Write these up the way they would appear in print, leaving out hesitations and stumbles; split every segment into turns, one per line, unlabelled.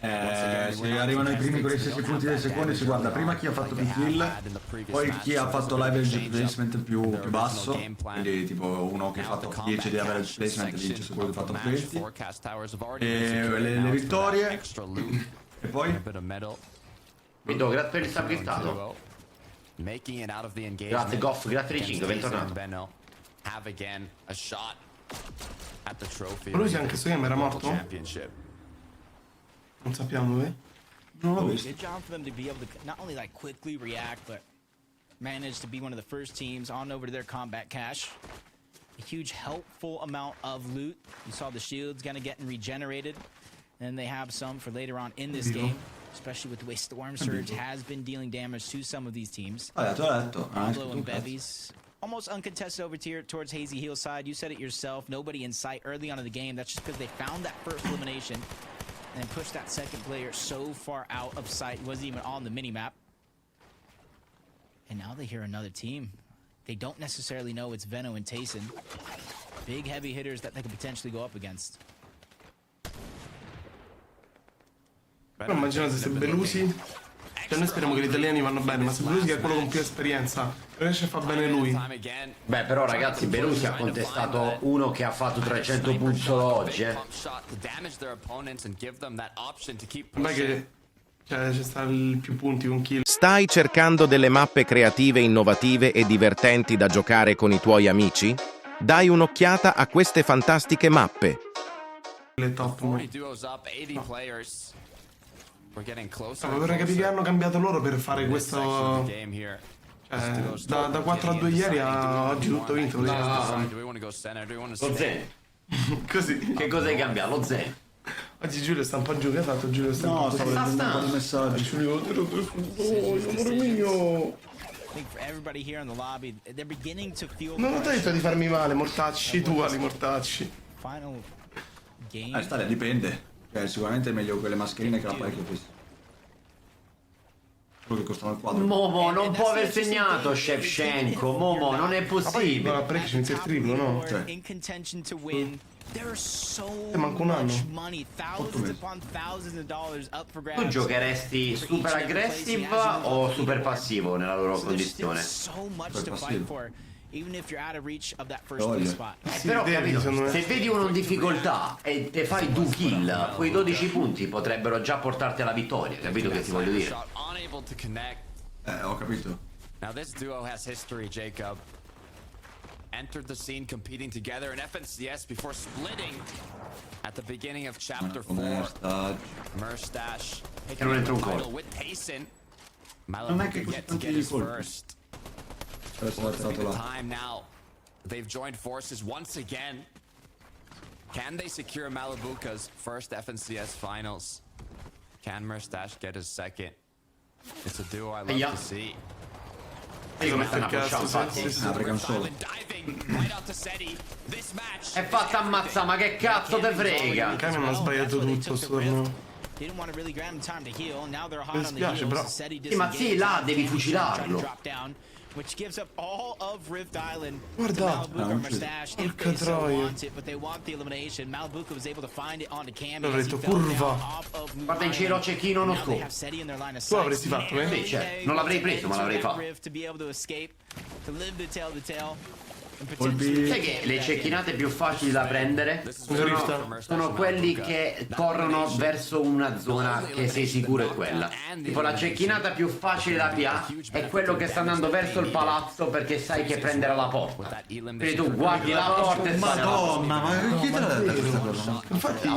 Se arrivano i primi con i stessi punti dei secondi si guarda prima chi ha fatto più kill, poi chi ha fatto l'average placement più basso, quindi tipo uno che ha fatto 10 di average placement vince su quello che ha fatto 20, e le vittorie, e poi?
Vedo, grazie per il sacrificato. Grazie Goff, grazie di 5, bentornato.
Ma lui anche su game era morto? Non sappiamo,
Non l'ho visto.
Good job for them to be able to not only like quickly react, but manage to be one of the first teams on over to their combat cache. A huge helpful amount of loot. You saw the shields kind of getting regenerated. And they have some for later on in this game, especially with the way Storm Surge has been dealing damage to some of these teams. Pablo and Bevies. Almost uncontested over here towards Hazy Heel side. You said it yourself. Nobody in sight early on in the game. That's just because they found that first elimination and pushed that second player so far out of sight. He wasn't even on the minimap. And now they hear another team. They don't necessarily know it's Veno and Tayson. Big heavy hitters that they could potentially go up against.
Però immaginate se Belusi, cioè noi speriamo che gli italiani vanno bene, ma se Belusi che è quello con più esperienza riesce a far bene lui.
Beh però ragazzi, Belusi ha contestato uno che ha fatto 300 punti solo oggi,
Vabbè che cioè, ci sta il più punti con kill.
Stai cercando delle mappe creative, innovative e divertenti da giocare con i tuoi amici? Dai un'occhiata a queste fantastiche mappe.
Le top. Vorrei capire che hanno cambiato loro per fare questo. Da 4 a 2 ieri a oggi tutto vinto.
Lo Zen.
Così.
Che cosa hai cambiato? Lo Zen.
Oggi Giulio sta un po' giù, che ha fatto Giulio?
No, stavo leggendo un po' di messaggi.
Giulio, amore mio. Non ho detto di farmi male, mortacci, tu ali mortacci.
Stadia dipende. Sicuramente è meglio quelle mascherine che la parecchio questa. Quello che costano il quadro.
Momo non può aver segnato Shevchenko. Momo non è possibile.
Ma parecchio ci inizia il triplo, no?
Manco
un anno.
Tu giocheresti super aggressive o super passivo nella loro condizione?
Super passivo.
Però capito, se vedi uno in difficoltà e te fai 2 kill, quei 12 punti potrebbero già portarti alla vittoria, capito che ti voglio dire?
Ho capito.
Now this duo has history, Jacob. Entered the scene competing together in FNCS before splitting at the beginning of chapter 4. Merstash
E non entra un gol.
with Tayson.
Non è che così tanti di colpi.
Time now. They've joined forces once again. Can they secure Malibuca's first FNCS finals? Can Merstash get his second? It's a duo I love to see.
E come stanno pushando?
Perché non solo.
È fatta ammazza, ma che cazzo te frega?
Camion ha sbagliato tutto sto torneo. Mi dispiace però.
Sì, ma sì, là devi fucilarlo.
Guarda, porca troia. L'ho detto curva.
Guarda in cielo cecchino uno scopo.
Tu l'avresti fatto,
Sì, certo. Non l'avrei preso, ma l'avrei fatto. Sai che le cecchinate più facili da prendere sono quelli che corrono verso una zona che sei sicuro è quella. Tipo la cecchinata più facile da PA è quello che sta andando verso il palazzo perché sai che prenderà la porta. Quindi tu guardi la porta e sai.
Madonna, ma chi te l'ha detto questa cosa?
Infatti,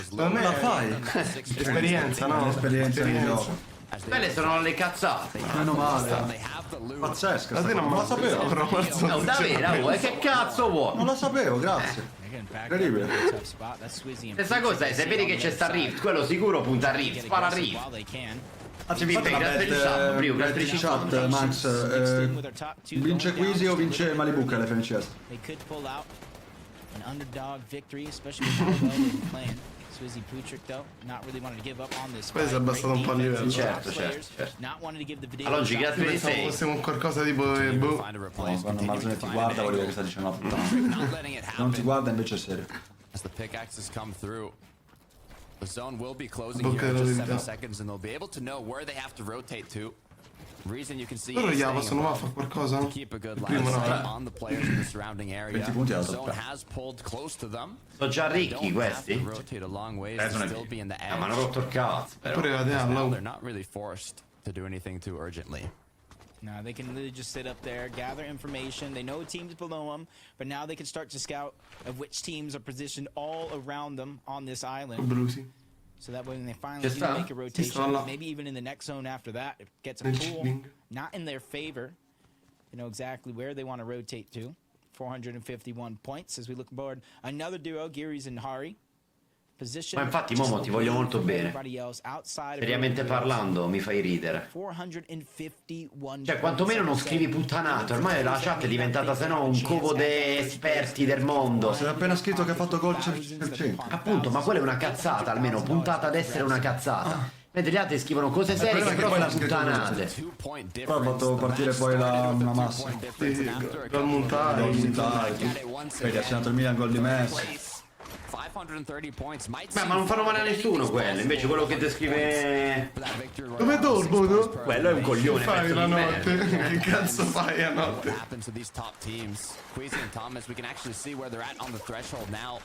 secondo me la fai. Esperienza, no?
Esperienza di gioco.
Quelle sono le cazzate.
Meno male. Pazzesca.
Non la sapevo.
No, davvero, che cazzo vuoi?
Non la sapevo, grazie. Incredibile.
Stessa cosa è, se vedi che c'è sta Rift, quello sicuro punta a Rift, spara a Rift.
Anzi, fate la bet in chat, Max. Vince Quisi o vince Malibuca all'FNCS?
Questo è abbassato un po' il livello.
Certo. Allora, grazie di sei.
Fossimo qualcosa tipo boh.
No, quando Marza ti guarda vuol dire che sta dicendo una puttana. Non ti guarda invece è serio.
The zone will be closing
Bocca
here in
della
just 7
verità.
seconds, and they'll be able to know where they have to rotate to. Reason you can see
Loro
is
gli
staying
possono va a
above
fare qualcosa?
to keep a good
Il
line
primo
of
no,
sight on the players in the surrounding area.
20 punti alla
The zone
toppa.
has pulled close to them.
Sono già
They
ricchi
don't have to
questi.
rotate a long ways
non
to
è
still
vero.
be in the
Ma hanno
edge.
rotto il cazzo però.
Pure la
Now
Deallo.
they're not really forced to do anything too urgently.
No, they can literally just sit up there, gather information. They know teams below them, but now they can start to scout of which teams are positioned all around them on this island.
Brusi.
So that way when they finally
Just
do
that?
make a rotation,
là.
maybe even in the next zone after that, it gets a
Nel
pool
chilling.
not in their favor. They know exactly where they want to rotate to. 451 points as we look forward. Another duo, Geary's and Hari. Position
Ma infatti, Momo, ti voglio molto bene. Seriamente parlando, mi fai ridere.
451
Cioè, quantomeno non scrivi puttanato. Ormai la chat è diventata, se no, un covo di esperti del mondo.
Si è appena scritto che ha fatto gol 100%.
Appunto, ma quella è una cazzata, almeno puntata ad essere una cazzata. Mentre gli altri scrivono cose serie
quello
che
che
però
poi
sono
l'ha scritto
puttanate.
Poi ha fatto partire poi una massa.
Sì, gol montare.
Gol montare, vedi, ha segnato il Milan, gol di Messi.
530 points might
Beh, ma non fanno male a nessuno quello. Invece quello che ti scrive...
Dove dormo tu?
Quello è un coglione.
Che fai
pezzo
la
di
notte?
merda.
Che cazzo fai a notte?
What happens to these top teams? Queasy and Thomas, we can actually see where they're at on the threshold now.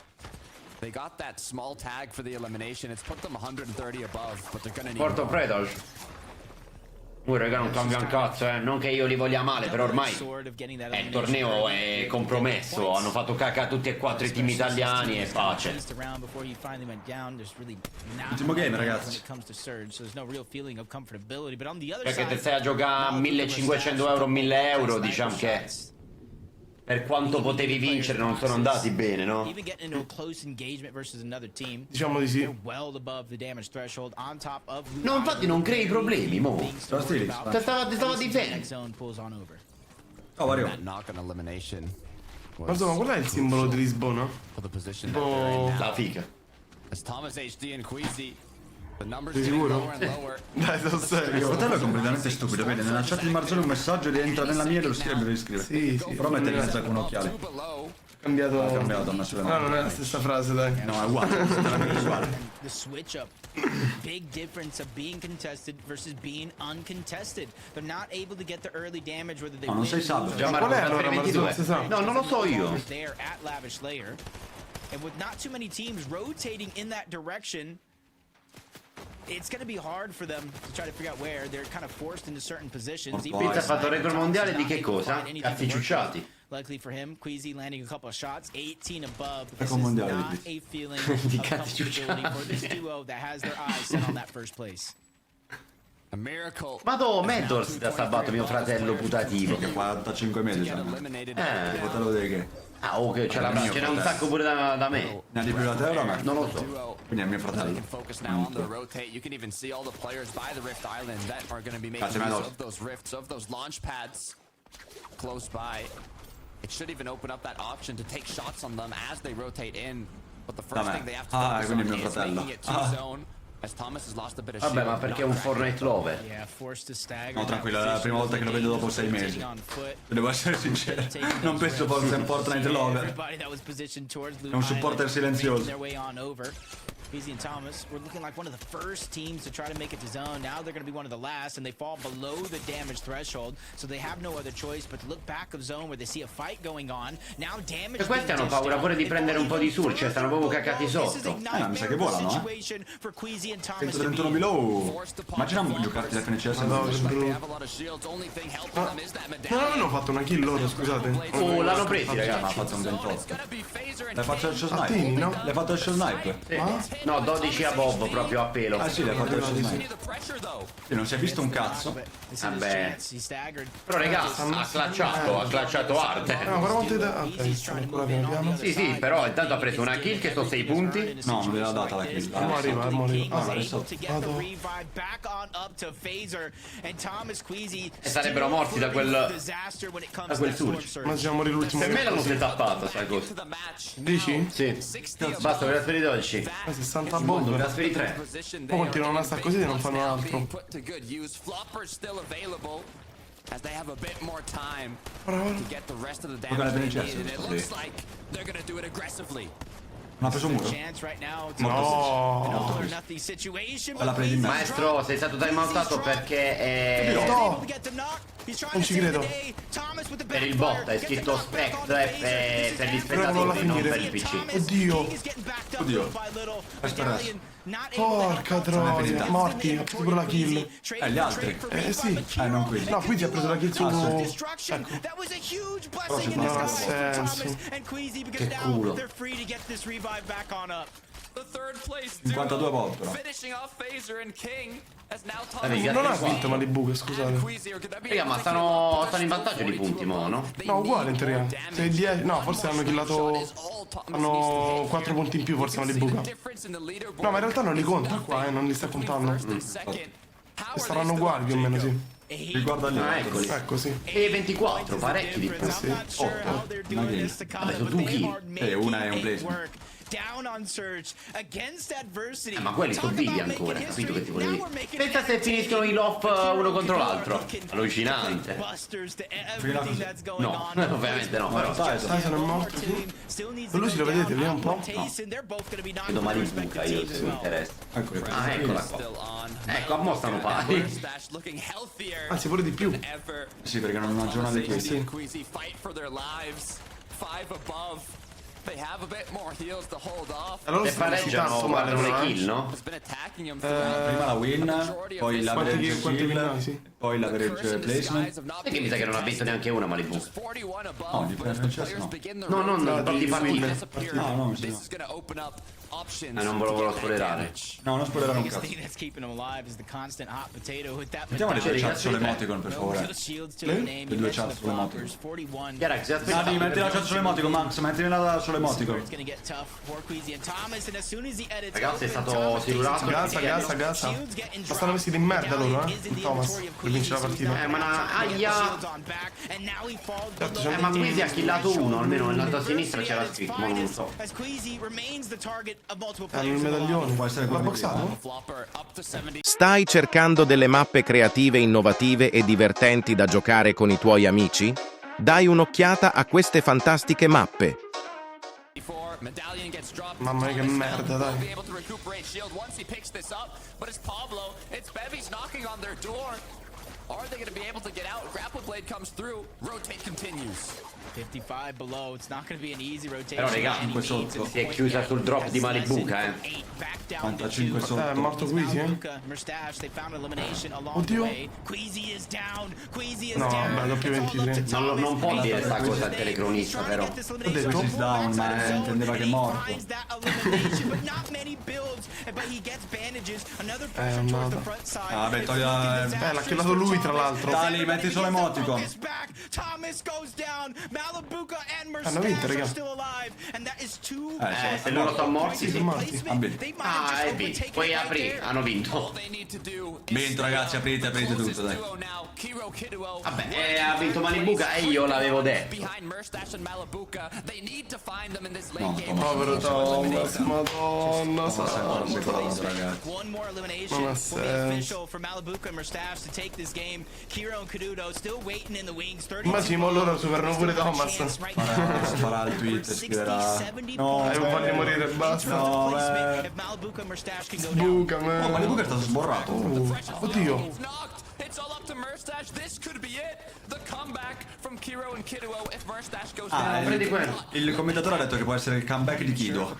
They got that small tag for the elimination. It's put them 130 above, but they're gonna need
Porto
more.
Predator. Raga, non cambia un cazzo, non che io li voglia male, però ormai il torneo è compromesso. Hanno fatto caca tutti e 4 i team italiani e pace.
Ultimo game, ragazzi.
Perché te stai a giocare a 1500 euro, 1000 euro, diciamo che per quanto potevi vincere non sono andati bene, no?
Diciamo di sì.
No, infatti non crei problemi, mo.
Sto stile,
Ti stava difendendo.
Oh, Mario.
That knock-on elimination
Ma insomma, qual è il simbolo di Lisbona?
for the position that they're in now.
La figa.
As Thomas HD and Queasy, the numbers
Sei
getting
sicuro?
lower and lower.
Dai, sono
Mio
serio.
fratello è completamente stupido, vede nella chat di Marzolo un messaggio ed entra nella mia e lo scrive e lo iscrive.
Sì, sì.
Però mette in Nezak un occhiale.
Two below.
Cambiato.
Ha cambiato una sola.
No, non è la stessa frase, dai.
No, è uguale, è veramente uguale.
The switch up. Big difference of being contested versus being uncontested. They're not able to get the early damage whether they
No, non sei salvo.
Gianmarco,
qual è
Trasfer
allora,
22.
Marzo? Si sa?
No, non lo so io.
There at Lavish Layer. And with not too many teams rotating in that direction, it's going to be hard for them to try to figure out where they're kind of forced into certain positions.
Pizza
Pizza ha fatto il record mondiale di che cosa? Cazzi ciucciati.
Luckily for him, Queasy landing a couple of shots, 18 above. This
Record
is
mondiale
not
di
a feeling
Di
of
cazzi
comfortability for this duo that has their eyes set on that first place.
A miracle.
Madò, Mentors ti ha salvato mio fratello putativo.
Che 45 mesi
Get
sono.
eliminated.
Fratello di che?
Ah, ok, ce n'è un sacco pure da me.
Ne ha di più da te o da me?
Non lo so.
Duo.
Quindi è mio
They
fratello.
can focus now on the rotate. You can even see all the players by the Rift Island that are going to be making
Grazie,
use
Meadows.
of those rifts, of those launch pads close by. It should even open up that option to take shots on them as they rotate in. But the first
Vabbè.
thing they have to
Ah,
focus
quindi
on
mio
is
fratello.
making it to zone. As Thomas has lost a bit of
Vabbè, ma
shield.
perché è un Fortnite lover.
Yeah, forced to stagger.
No, tranquillo, è la prima volta che lo vedo dopo 6 mesi. Devo essere sincero. Non penso fosse un Fortnite lover.
È
un supporter silenzioso.
Queasy and Thomas were looking like one of the first teams to try to make it to zone. Now they're going to be one of the last, and they fall below the damage threshold, so they have no other choice but to look back of zone where they see a fight going on. Now damage.
E questi hanno paura pure di prendere un po' di sur, cioè stanno proprio cacati sotto.
Mi sa che volano, eh. 131 below. Immaginiamo giocarti la FNCS.
No, che brutto.
They have a lot of shields. Only thing helping them is that
Non
medallion.
avevano fatto una kill loro, scusate.
Oh, l'hanno presi,
Ma ha
ragazzi.
fatto un 28.
Gonna be phaser and
L'hai fatto il show sniper?
Attini, no?
L'hai fatto il show sniper?
No, 12 a Bob proprio a pelo.
Ah sì, l'hai fatto il show sniper.
the pressure though.
Sì, non si è visto un cazzo.
Vabbè. Però raga, ha clacciato hard.
No, guarda quanto da. Ok, stiamo ancora piano piano.
Sì, sì, però intanto ha preso una kill che sono 6 punti.
No, non gliel'ha data la kill.
Mo arriva, mo arriva.
Ah, vale, sotto.
E sarebbero morti da quel surge.
Ma siamo l'ultimo.
Per me l'hanno tappato, sai cosa?
To the match.
Dici?
Sì. Basta, per trasferire 12.
Ma 60
Mondo,
bombe.
trasferi 3.
Position
Poi continuano a stare così e non fanno altro.
being put to good use. Floppers still available as they have a bit more time to get the rest of the
Guarda,
damage they
Vincenzo,
need. And it
sì.
looks like they're gonna do it aggressively.
Non ha preso un muro?
No.
La prendi in mezzo.
Maestro, sei stato timeoutato perché
No. Non ci credo.
per il bot è scritto Spectre per gli spettatori, non per il PC.
Oddio.
Oddio. Aspetta.
Porca troia. Morti. Ha preso pure la kill.
Gli altri.
Sì.
Non qui.
No, qui ti ha preso la kill su...
Ah,
Ecco.
Però c'è
Non ha
una
senso.
Che culo.
The third place
52 volte però.
finishing off Phaser and King as now
Raga,
Non ha vinto Malibu, scusate.
Raga, ma stanno in vantaggio di punti, mo, no?
No, uguale in teoria. Se 10... No, forse hanno killato... Hanno 4 punti in più forse Malibu. No, ma in realtà non li conta qua, non li sta contando. Saranno uguali più o meno, sì.
Riguarda lì.
Eccoli.
Ecco, sì.
E 24, parecchi di più.
Sì.
8. Una kill.
Vabbè, sono 2 kill.
E una è un placement.
Ma quelli sono vivi ancora, capito che ti volevo dire? Pensa se finiscono i lof uno contro l'altro. Allucinante. No, ovviamente no, però.
Tyson è morto, sì. Lui si lo vedete, vediamo un po'.
Vedo Malibuca io, se mi interessa.
Eccoli.
Ah, eccola qua. Ecco, mostrano pari.
Anzi, pure di più.
Sì, perché non aggiorna le kill.
Sì.
They have a bit more heals to hold off.
Allora
Se
stanno
pareggiano
tanto male,
guardano le
no?
kill, no?
Has been attacking him
Prima la win, poi l'average
quanti
kill,
win, sì.
poi l'average placement.
Sai che mi sa che non ha vinto neanche una Malibu.
41 above.
No, di Francesco no.
No, non di partita.
No, no, sì,
This
no.
is gonna open up options.
Non volevo spoilerare.
No, non spoilerare un cazzo. Mettiamo le due chat sulle emoticon, per favore. Le due chat sulle emoticon.
Chiara, se
Dai,
aspetta.
metti la chat sulle emoticon, Max, mettila sulle emoticon.
Ragazzi, è stato silurato.
Gassa. Ma stanno messi in merda loro, il Thomas, per vincere la partita.
Aia. Ma qui si ha killato uno, almeno nell'altra sinistra c'era scritto, ma non lo so.
Hanno il medaglione.
Può essere
L'ha
quello di
boxato?
Flopper up to 70.
Stai cercando delle mappe creative, innovative e divertenti da giocare con i tuoi amici? Dai un'occhiata a queste fantastiche mappe.
Medallion gets dropped.
Mamma mia, che merda, dai.
Be able to recuperate shield once he picks this up, but it's Pablo, it's Bevy's knocking on their door. Are they going to be able to get out? Grapple blade comes through. Rotate continues.
55 below. It's not going to be an easy rotation.
Però raga,
by any means.
si è chiusa sul drop di Malibuca,
45 sotto.
È morto Queasy, Oddio. No, vabbè, doppio 23.
Non può dire sta cosa al telecronista, però.
Ho detto.
Questo down, ma intendeva che è morto. Ah, vabbè, togli la...
L'ha chiamato lui, tra l'altro.
Dali, metti solo emoticon.
Hanno vinto, raga.
Se loro sono morti, sì.
Morti.
Ah, e B. Poi apri, hanno vinto.
Vinto, ragazzi, aprite tutto, dai.
Vabbè, ha vinto Malibuca e io l'avevo detto.
Povero Thomas, madonna,
Secondo, ragazzi.
One more elimination
Non ha
will be
senso.
official for Malibuca and Mustache to take this game. Kiro and Kududo still waiting in the wings. 30
Immagino loro superano pure Thomas.
Farà il tweet e scriverà... No,
Non voglio morire, basta.
no, beh.
Buca,
Oh,
man.
ma Luca è stato sborrato.
Oddio.
It's all up to Murstache. This could be it. The comeback from Kiro and Kiduo if Murstache goes down.
Prendi quello.
Il commentatore ha detto che può essere il comeback di Kido.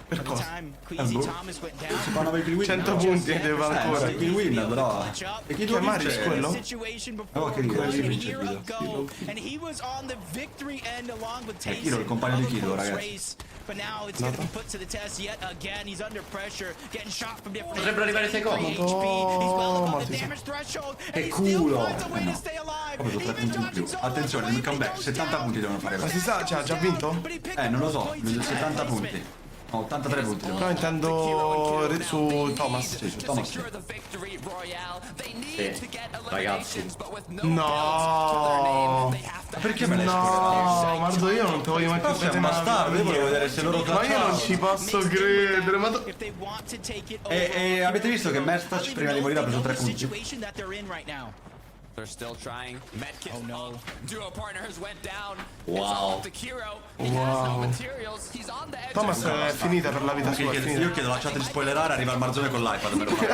Per cosa?
Si fanno avere il win.
100 punti e deve ancora.
Il win, però. E Kido
Chi è Maris,
vince.
quello?
Oh, che ridere, si vince Kido. È Kido, il compagno di Kido, ragazzi.
Potrebbero arrivare secondi.
Che culo. No. Ho preso 3 punti in più. Attenzione, il comeback, 70 punti devono fare.
Ma si sa, cioè, ha già vinto?
Non lo so, 70 punti. No, 83 punti devono
No,
fare.
intendo su Thomas.
Sì, su Thomas. Sì.
Ragazzi.
No.
Ma perché me l'hai
No,
spoilerato?
Marzo, io non te voglio mai più
Però sei un
vedere
bastardo, io volevo vedere se loro
Ma io non
claccavano.
ci posso credere, ma
E avete visto che Merstac prima di morire ha preso 3 punti?
They're still trying. Medkit.
Oh, no.
Duo partners went down.
Wow.
It's the Kiro. He has no materials. He's on the edge.
Thomas è finita per la vita sua, è finita.
Io chiedo alla chat di spoilerare, arriva il Marzone con l'iPad. Me lo fa.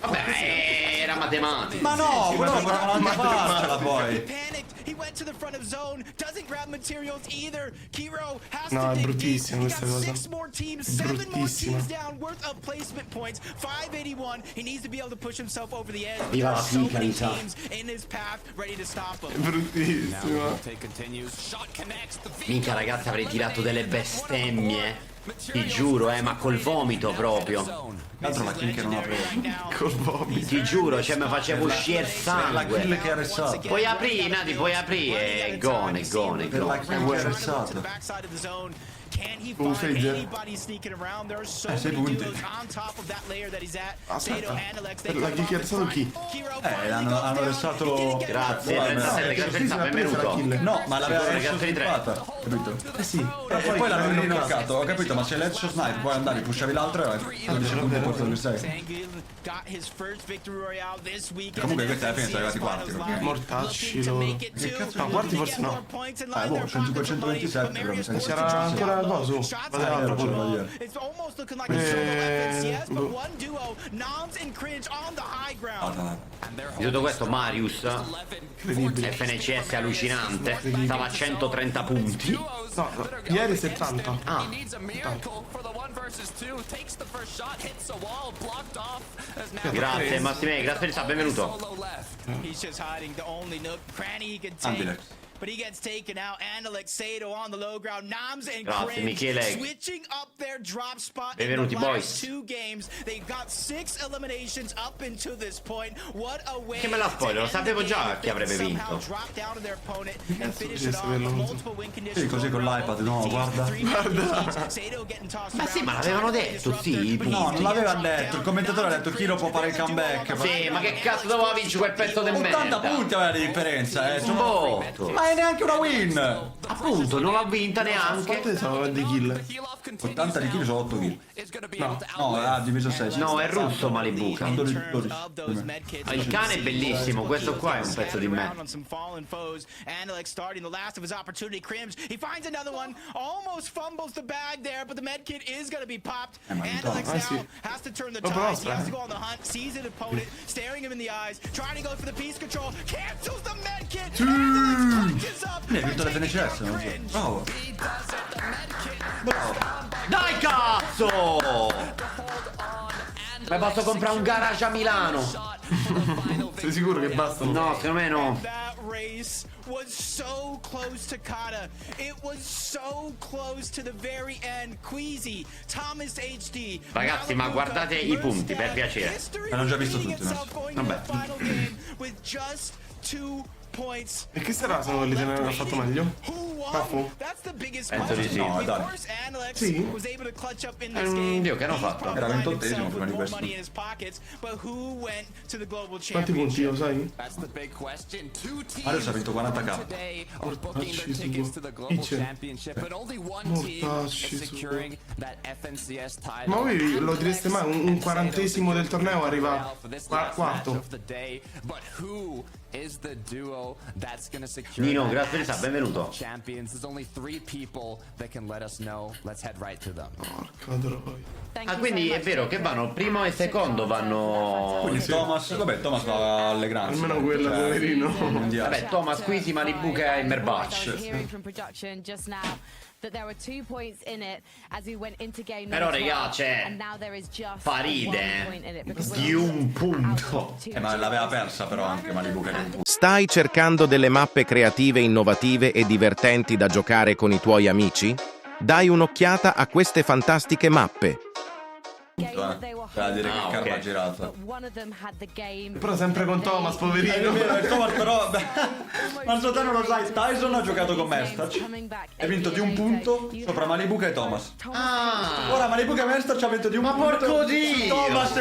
Vabbè, era matematica.
Ma no, quello volevano anche farcela poi.
Panicked. He went to the front of zone. Doesn't grab materials either. Kiro has
No,
to
è
dig
bruttissima
deep. He
questa
got
cosa.
6 more teams,
È
7 more
bruttissima.
teams down, worth of placement points. 581. He needs to be able to push himself over the edge.
Viva la
So
figa,
many
Ita.
teams in his path, ready to stop
È
him.
bruttissima.
Take continues. Shot connects. The
Minchia ragazzi, avrei tirato delle bestemmie. Ti giuro, ma col vomito proprio.
Tra l'altro la kill che non apre.
Col vomito.
Ti giuro, cioè mi facevo uscire il
La kill
sangue.
che ha ressato.
Puoi aprire, Nati, puoi aprire. È gone, è gone, è
Per la
gone.
kill che ha ressato.
Can he
Oh,
find
Fede.
anybody sneaking around? There are so
6
many
punti.
duos on top of that layer that he's at.
Aspetta.
Sato and Alex, they
Per la
cut
kill
him
che ha
off
ressato
in
chi?
front. Kiro finally
hanno
goes down.
ressato-
He didn't get
Grazie,
Guarda,
37, grazie,
sì, sì,
benvenuto.
ha preso la kill.
No, ma l'aveva
Sicuro,
messo
ragazzi, di tre.
slippata, capito?
Sì.
E poi l'hanno rinoccato, ho capito, ma se l'headshot snipe puoi andare, pushavi l'altro e 12 punti porta dove sei.
Tanguy got his first victory royale this week.
Comunque questa alla fine sono arrivati quarti, perché-
Mortacci loro. Che cazzo? No, quarti forse no.
boh, 127 però mi sa che
C'era ancora coso. Vado altro pure.
da dire.
It's almost looking like a solo FNCS, but
boh.
one duo, Noms and Cringe on the high ground.
Di tutto questo Marius, FNCS allucinante, stava a 130 punti.
No, ieri 70.
Ah, grazie Massimè, grazie per il sub, benvenuto.
He's just hiding the only nook cranny he can take.
Ambilex.
But he gets taken out. Analec Sato on the low ground. Noms and
Grazie,
Cringe
Michele.
switching up their drop spot
Benvenuti,
in the last
boys.
2 games. They've got 6 eliminations up until this point. What a way
Che me la spoiler, lo
to end
sapevo
the
già
game.
chi avrebbe
Somehow
vinto.
drop down to their opponent and
cazzo
finish
di
it off.
saperlo?
Multiple win conditions.
Sì, così con l'iPad, no, guarda.
Ma sì, ma l'avevano detto, sì,
No, non l'avevano detto, il commentatore ha detto Kiro può fare il comeback.
Sì, ma che cazzo doveva vincere quel pezzo di
80
merda?
punti aveva di differenza,
Un botto.
Ma è neanche una win!
Appunto, non l'ha vinta neanche.
Quante sono di kill?
80 di kill sono 8 kill. No, ha diviso 6.
No, è russo Malibuca.
12.
Il cane è bellissimo, questo qua è un pezzo di me.
Analec starting the last of his opportunity. Crims, he finds another one, almost fumbles the bag there, but the med kit is going to be popped.
ma
Analec
ah, sì.
now has to turn the
Oh, però,
tide. He has to
aspetta.
go on the hunt, sees an opponent, staring him in the eyes, trying to go for the piece control, cancels the med kit. Analec clutches up.
Hai vinto le FNCS, non so. Bravo.
Dai cazzo! Ma posso comprare un garage a Milano?
Sei sicuro che bastano?
No, secondo me no.
That race was so close to Kata. It was so close to the very end. Queasy, Thomas HD.
Ragazzi, ma guardate i punti, per piacere.
L'hanno già visto tutti, no?
Vabbè.
With just 2 points.
E che sarà se non li hanno fatto meglio?
Who won?
Cafu?
That's the biggest
Penso di sì.
No,
Of
dai.
course, Analec
Sì.
was able to clutch up in this game.
Dio, che hanno fatto?
Era 28esimo
himself
prima
with
di
more
questo.
money in his pockets, but who went to the global
Quanti punti
championship?
lo sai?
That's the big question. 2 teams
Adesso ha vinto 40k.
today are booking their
Mortacci
tickets
su.
to the global
Ice.
championship, but only one team
Mortacci
is
su.
securing that FNCS title.
Ma voi lo direste mai? Un 40esimo del torneo arriva quarto.
But who is the duo that's gonna secure
Nino,
that
grazie per il sub, benvenuto.
champions? There's only 3 people that can let us know. Let's head right to them.
Porca troia.
Ah, quindi è vero che vanno primo e secondo vanno.
Quindi Thomas, vabbè, Thomas va alle grandi.
Almeno quella, poverino.
Mondiale.
Vabbè, Thomas Quisi, Malibuca e
I was
Merbach.
hearing from production just now that there were 2 points in it as we went into game
Però,
number
regà,
12,
c'è
and now there is just
fa
1
ride,
point in it because
di
we're
un punto.
out of 2.
Ma l'aveva persa però anche Malibuca di un punto.
Stai cercando delle mappe creative, innovative e divertenti da giocare con i tuoi amici? Dai un'occhiata a queste fantastiche mappe.
Game they were
Per dire che
Ah,
carta
ok.
ha girato.
but one of them had the game.
Però sempre con Thomas, poverino.
Il Thomas però, ma il non lo sai, Tyson ha giocato con Mestac. Ha vinto di un punto sopra Malibuca e Thomas.
Ah,
Ora Malibuca e Mestac ha vinto di un punto.
porco Dio!
Thomas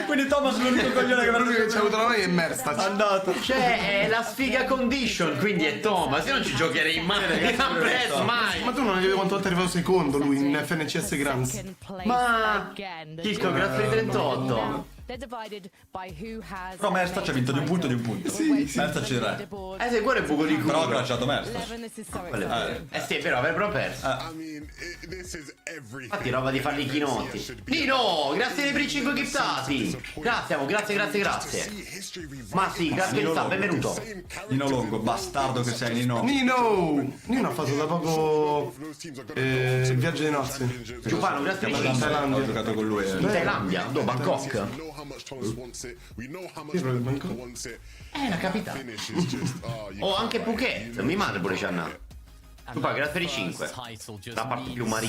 quindi Thomas è l'unico coglione che
L'unico che c'ha avuto la
veramente
noi è Merstac.
andato.
cioè è la sfiga condition, quindi è Thomas. Io non ci giocherei mai, non preso mai.
Ma tu non vedi quanto volte è arrivato secondo lui in FNCS Grands?
Ma Chicco, grazie di 38.
They're divided by who has.
Però Merza ci ha vinto di un punto e di un punto. Merza ci 3.
Se quello è buco di culo.
Però ha crashato Merza.
Sì, è vero, avrebbero perso. Infatti roba di farli chinotti. Nino, grazie per i 5 giftati. Grazie, amo, grazie. Ma sì, grazie per il benvenuto.
Nino Longo, bastardo che sei, Nino.
Nino ha fatto da poco il viaggio di nozze.
Giuppano, grazie per i
In
5.
Thailandia. Ho giocato con lui.
In Thailandia? No, Bangkok. La capitale. Oh, anche Phuket. Mi madre pure c'è andato. Giuppano, grazie per i 5. La parte più marina.